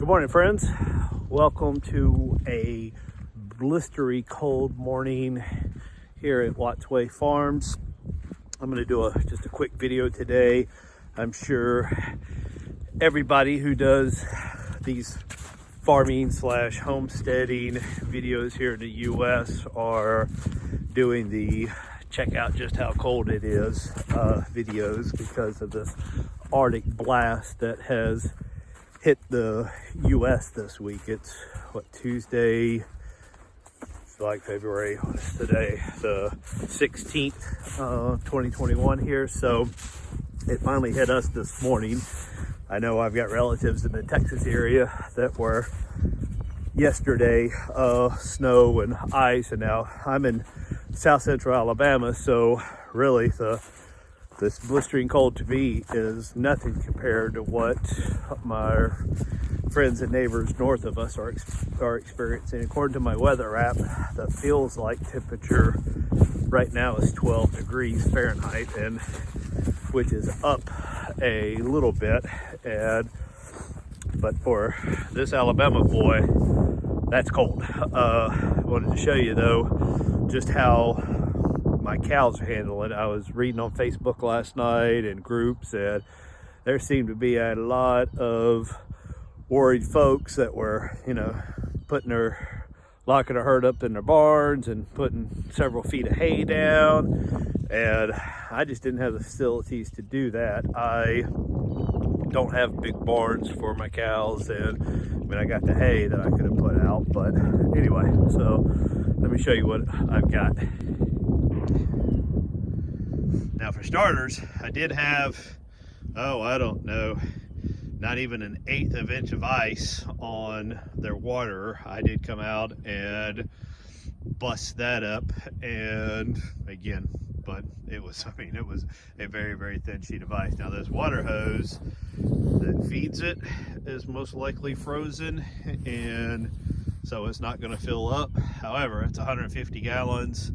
Good morning, friends. Welcome to a blistery cold morning here at Wattsway Farms. I'm going to do just a quick video today. I'm sure everybody who does these farming slash homesteading videos here in the US are doing the check out just how cold it is videos because of this artic blast that has hit the US this week. It's Tuesday, it's like February, what's today, the 16th, 2021 here. So it finally hit us this morning. I know I've got relatives in the Texas area that were yesterday snow and ice, and now I'm in south central Alabama, so really this blistering cold to me is nothing compared to what my friends and neighbors north of us are experiencing. According to my weather app, the feels like temperature right now is 12 degrees Fahrenheit, and which is up a little bit. But for this Alabama boy, that's cold. I wanted to show you though just how my cows are handling it. I was reading on Facebook last night in groups, and there seemed to be a lot of worried folks that were, locking their herd up in their barns and putting several feet of hay down. And I just didn't have the facilities to do that. I don't have big barns for my cows, and I got the hay that I could have put out. But anyway, so let me show you what I've got. Now for starters, I did have, I don't know, not even an 1/8 of an inch of ice on their water. I did come out and bust that up, and again, but it was a very, very thin sheet of ice. Now this water hose that feeds it is most likely frozen, and so it's not going to fill up. However, it's 150 gallons,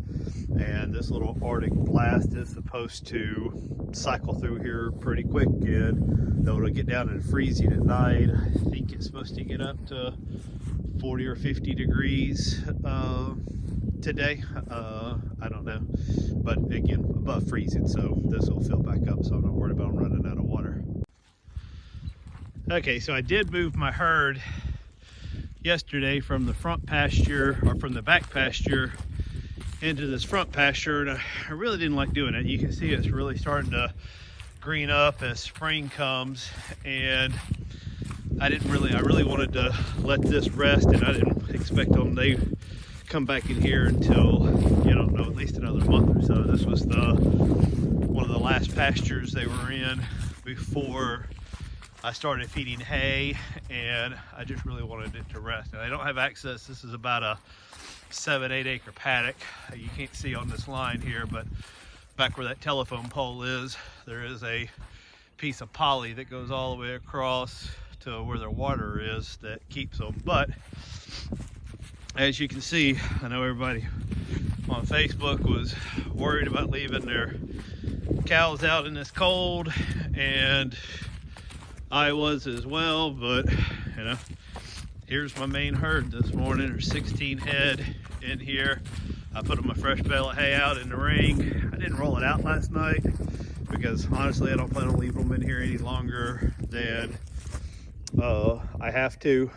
and this little artic blast is supposed to cycle through here pretty quick, and though it'll get down and freezing at night. I think it's supposed to get up to 40 or 50 degrees today. I don't know, but again, above freezing, so this will fill back up, so I'm not worried about running out of water. Okay, so I did move my herd yesterday from the front pasture, or from the back pasture, into this front pasture, and I really didn't like doing it. You can see it's really starting to green up as spring comes, and I really wanted to let this rest, and I didn't expect them to come back in here until, at least another month or so. This was one of the last pastures they were in before I started feeding hay, and I just really wanted it to rest. And I don't have access. This is about a 7-8 acre paddock. You can't see on this line here, but back where that telephone pole is, there is a piece of poly that goes all the way across to where their water is that keeps them. But as you can see, I know everybody on Facebook was worried about leaving their cows out in this cold, and I was as well, but here's my main herd this morning. There's 16 head in here. I put them a fresh bale of hay out in the ring. I didn't roll it out last night because honestly I don't plan on leaving them in here any longer than I have to,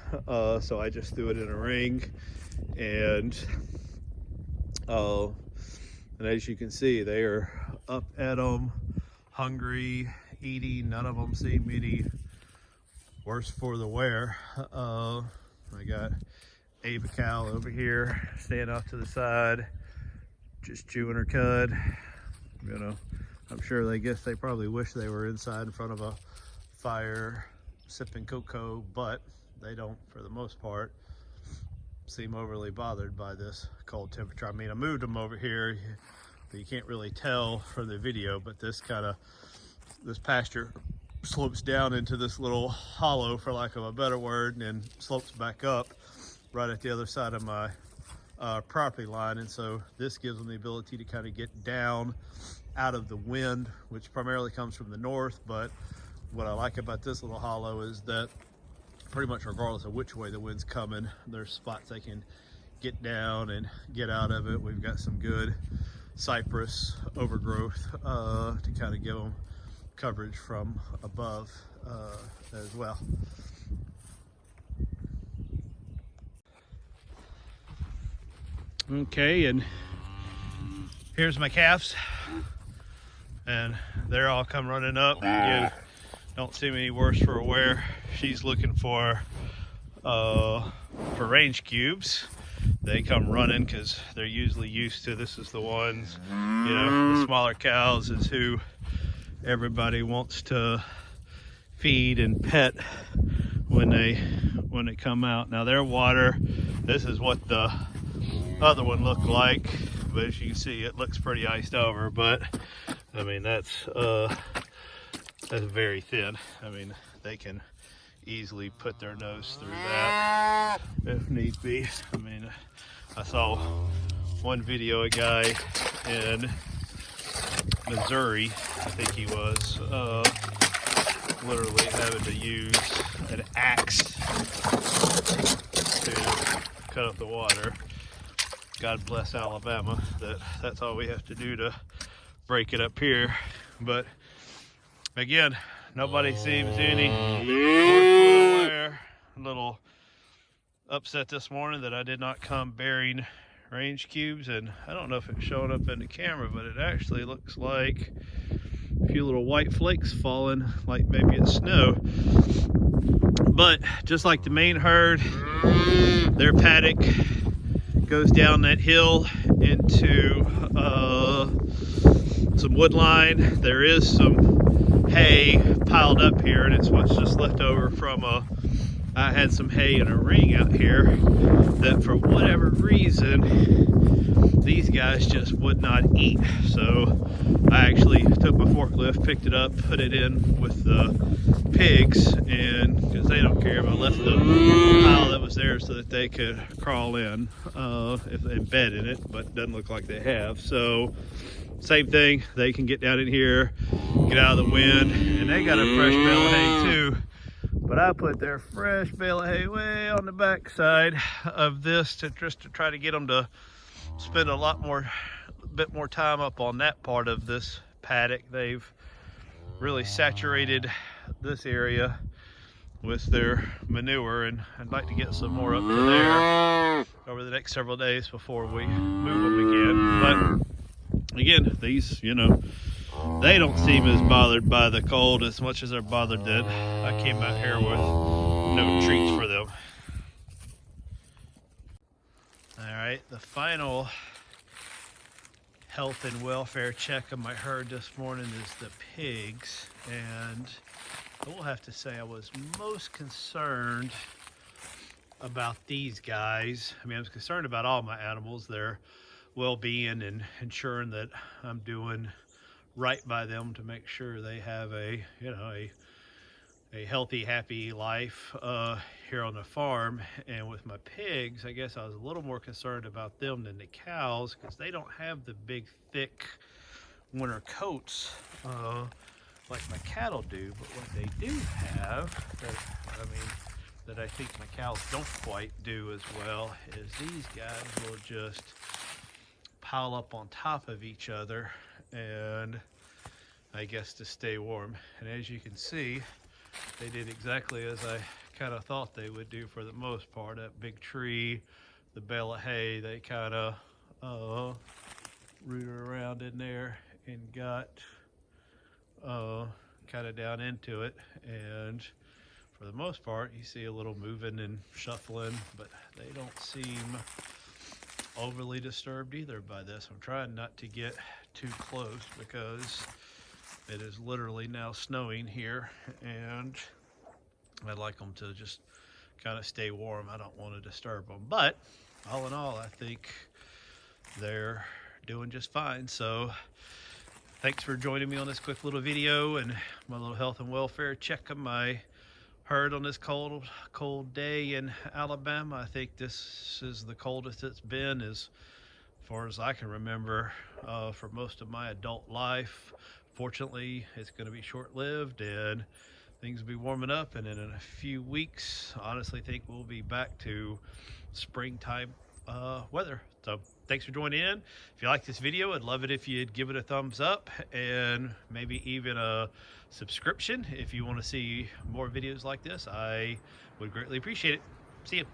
so I just threw it in a ring, and as you can see, they are up at them, hungry, eating. None of them seem any worse for the wear. I got Ava cow over here staying off to the side, just chewing her cud. I'm sure they probably wish they were inside in front of a fire sipping cocoa, but they don't, for the most part, seem overly bothered by this cold temperature. I moved them over here, but you can't really tell from the video, but this pasture slopes down into this little hollow, for lack of a better word, and then slopes back up right at the other side of my property line. And so this gives them the ability to kind of get down out of the wind, which primarily comes from the north. But what I like about this little hollow is that pretty much regardless of which way the wind's coming, there's spots they can get down and get out of it. We've got some good cypress overgrowth to kind of give them coverage from above as well. Okay, and here's my calves, and they're all come running up. Again, don't seem any worse for wear. She's looking for range cubes. They come running because they're usually used to, this is the ones, you know, the smaller cows is who everybody wants to feed and pet when they come out. Now their water, this is what the other one looked like, but as you can see, it looks pretty iced over. But I mean, that's very thin. I mean, they can easily put their nose through that if need be. I mean, I saw one video, a guy in Missouri, I think he was, literally having to use an axe to cut up the water. God bless Alabama, that's all we have to do to break it up here. But again, nobody seems any more aware. A little upset this morning that I did not come bearing range cubes, and I don't know if it's showing up in the camera, but it actually looks like a few little white flakes falling, like maybe it's snow. But just like the main herd, their paddock goes down that hill into some wood line. There is some hay piled up here, and it's what's just left over from I had some hay in a ring out here that for whatever reason these guys just would not eat. So I actually took my forklift, picked it up, put it in with the pigs, and because they don't care, but I left the pile that was there so that they could crawl in if they bed in it, but it doesn't look like they have. So same thing, they can get down in here, get out of the wind, and they got a fresh bale of hay too. But I put their fresh bale of hay way on the back side of this to try to get them to spend a bit more time up on that part of this paddock. They've really saturated this area with their manure, and I'd like to get some more up to there over the next several days before we move them again. But again, these, you know, they don't seem as bothered by the cold as much as they're bothered that I came out here with no treats for them. All right, the final health and welfare check of my herd this morning is the pigs, and I will have to say I was most concerned about these guys. I mean, I was concerned about all my animals, their well-being, and ensuring that I'm doing right by them to make sure they have a healthy, happy life here on the farm. And with my pigs, I guess I was a little more concerned about them than the cows, because they don't have the big, thick winter coats like my cattle do. But what they do have, that I think my cows don't quite do as well, is these guys will just pile up on top of each other, and I guess to stay warm. And as you can see, they did exactly as I kind of thought they would do for the most part. That big tree, the bale of hay, they kind of rooted around in there and got kind of down into it. And for the most part, you see a little moving and shuffling, but they don't seem overly disturbed either by this. I'm trying not to get too close because it is literally now snowing here, and I'd like them to just kind of stay warm. I don't want to disturb them, but all in all, I think they're doing just fine. So thanks for joining me on this quick little video and my little health and welfare check of my herd on this cold day in Alabama. I think this is the coldest it's been as far as I can remember for most of my adult life. Fortunately, it's going to be short-lived, and things will be warming up, and in a few weeks, honestly think we'll be back to springtime weather. So thanks for joining in. If you like this video, I'd love it if you'd give it a thumbs up and maybe even a subscription if you want to see more videos like this. I would greatly appreciate it. See you.